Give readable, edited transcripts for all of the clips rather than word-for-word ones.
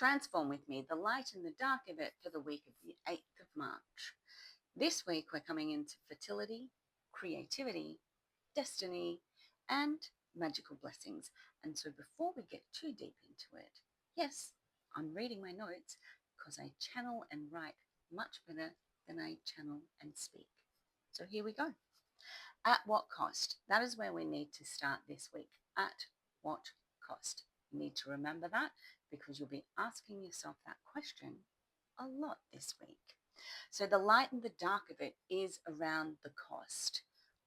Transform with me, the light and the dark of it, for the week of the 8th of March. This week we're coming into fertility, creativity, destiny, and magical blessings. And so before we get too deep into it, yes, I'm reading my notes because I channel and write much better than I channel and speak. So here we go. At what cost? That is where we need to start this week. At what cost? You need to remember that because you'll be asking yourself that question a lot this week. So the light and the dark of it is around the cost.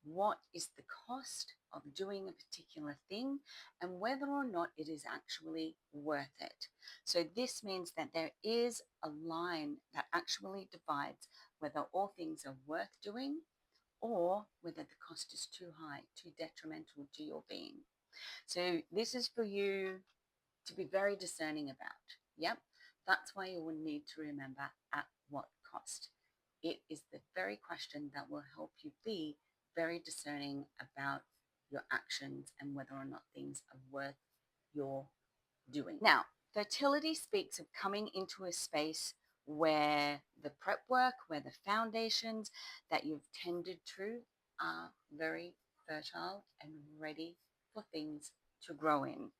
What is the cost of doing a particular thing and whether or not it is actually worth it? So this means that there is a line that actually divides whether all things are worth doing or whether the cost is too high, too detrimental to your being. So this is for you to be very discerning about. Yep, that's why you will need to remember at what cost. It is the very question that will help you be very discerning about your actions and whether or not things are worth your doing. Now, fertility speaks of coming into a space where the prep work, where the foundations that you've tended to are very fertile and ready for things to grow in.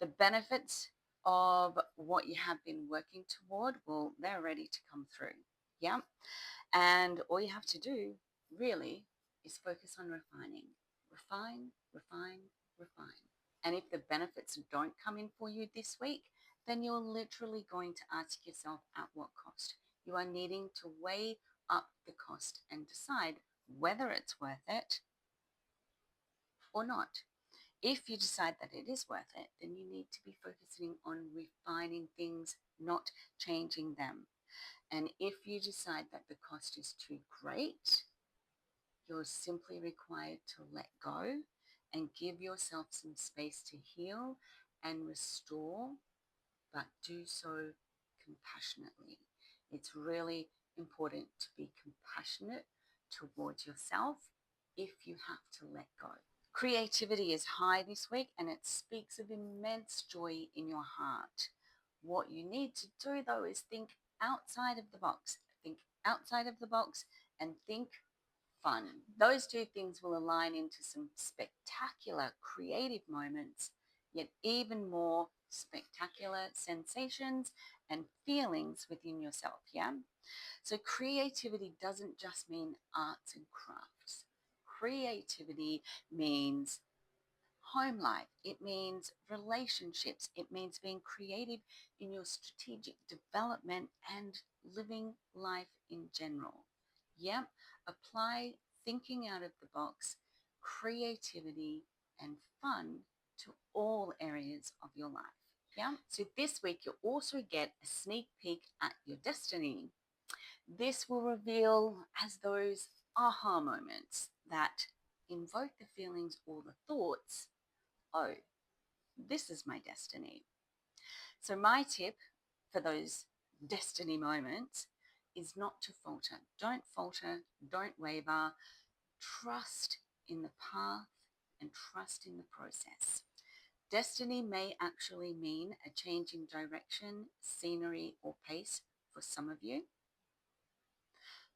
The benefits of what you have been working toward, well, they're ready to come through. Yeah. And all you have to do really is focus on refining. Refine, refine, refine. And if the benefits don't come in for you this week, then you're literally going to ask yourself at what cost. You are needing to weigh up the cost and decide whether it's worth it or not. If you decide that it is worth it, then you need to be focusing on refining things, not changing them. And if you decide that the cost is too great, you're simply required to let go and give yourself some space to heal and restore, but do so compassionately. It's really important to be compassionate towards yourself if you have to let go. Creativity is high this week and it speaks of immense joy in your heart. What you need to do though is think outside of the box. Think outside of the box and think fun. Those two things will align into some spectacular creative moments, yet even more spectacular sensations and feelings within yourself, yeah? So creativity doesn't just mean arts and crafts. Creativity means home life. It means relationships. It means being creative in your strategic development and living life in general. Yep, apply thinking out of the box, creativity, and fun to all areas of your life. Yeah. So this week you'll also get a sneak peek at your destiny. This will reveal as those aha moments that invoke the feelings or the thoughts, oh, this is my destiny. So my tip for those destiny moments is not to falter. Don't falter, don't waver. Trust in the path and trust in the process. Destiny may actually mean a change in direction, scenery, or pace for some of you.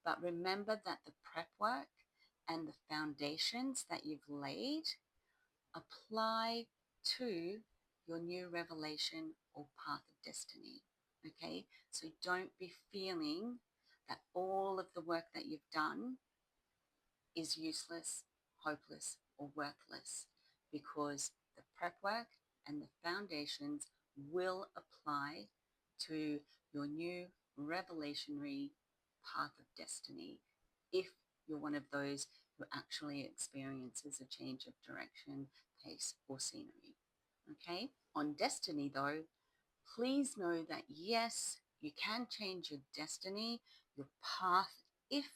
But remember that the prep work and the foundations that you've laid apply to your new revelation or path of destiny. Okay, so don't be feeling that all of the work that you've done is useless, hopeless, or worthless, because the prep work and the foundations will apply to your new revelationary path of destiny if you're one of those who actually experiences a change of direction, pace, or scenery. Okay? On destiny, though, please know that yes, you can change your destiny, your path, if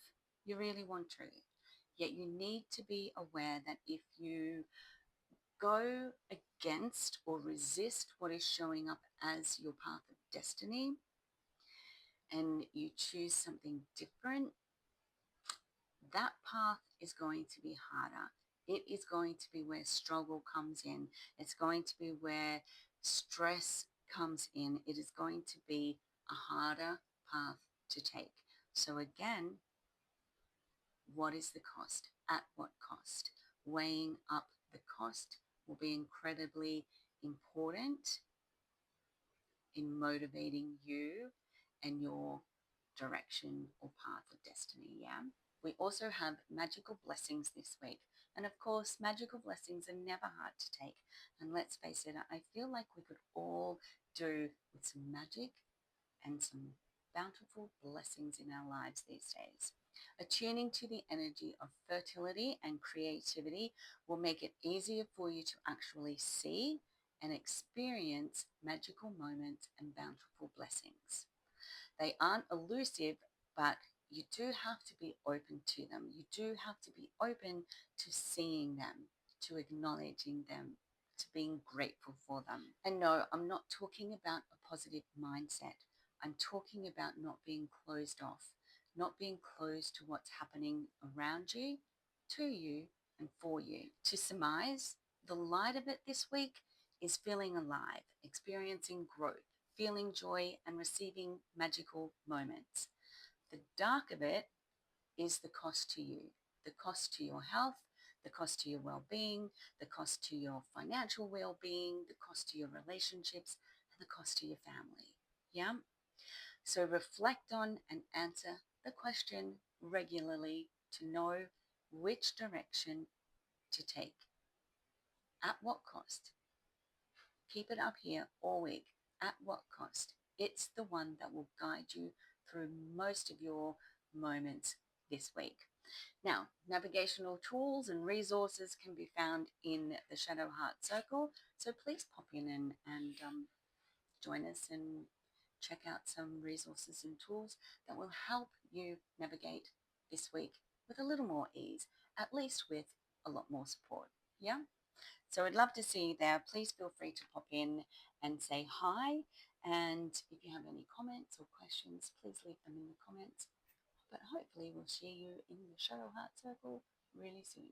you really want to. Yet you need to be aware that if you go against or resist what is showing up as your path of destiny and you choose something different, that path is going to be harder. It is going to be where struggle comes in. It's going to be where stress comes in, it is going to be a harder path to take. So again, what is the cost? At what cost? Weighing up the cost will be incredibly important in motivating you and your direction or path of destiny. Yeah. We also have magical blessings this week. And of course, magical blessings are never hard to take. And let's face it, I feel like we could all do with some magic and some bountiful blessings in our lives these days. Attuning to the energy of fertility and creativity will make it easier for you to actually see and experience magical moments and bountiful blessings. They aren't elusive, but you do have to be open to them. You do have to be open to seeing them, to acknowledging them, to being grateful for them. And no, I'm not talking about a positive mindset. I'm talking about not being closed off, not being closed to what's happening around you, to you, and for you. To surmise, the light of it this week is feeling alive, experiencing growth, feeling joy, and receiving magical moments. The dark of it is the cost to you, the cost to your health, the cost to your well-being, the cost to your financial well-being, the cost to your relationships, and the cost to your family. Yeah? So reflect on and answer the question regularly to know which direction to take. At what cost? Keep it up here all week. At what cost? It's the one that will guide you through most of your moments this week. Now, navigational tools and resources can be found in the Shadow Heart Circle, so please pop in and join us and check out some resources and tools that will help you navigate this week with a little more ease, at least with a lot more support. Yeah? So I'd love to see you there. Please feel free to pop in and say hi. And if you have any comments or questions, please leave them in the comments. But hopefully we'll see you in the Shadow Heart Circle really soon.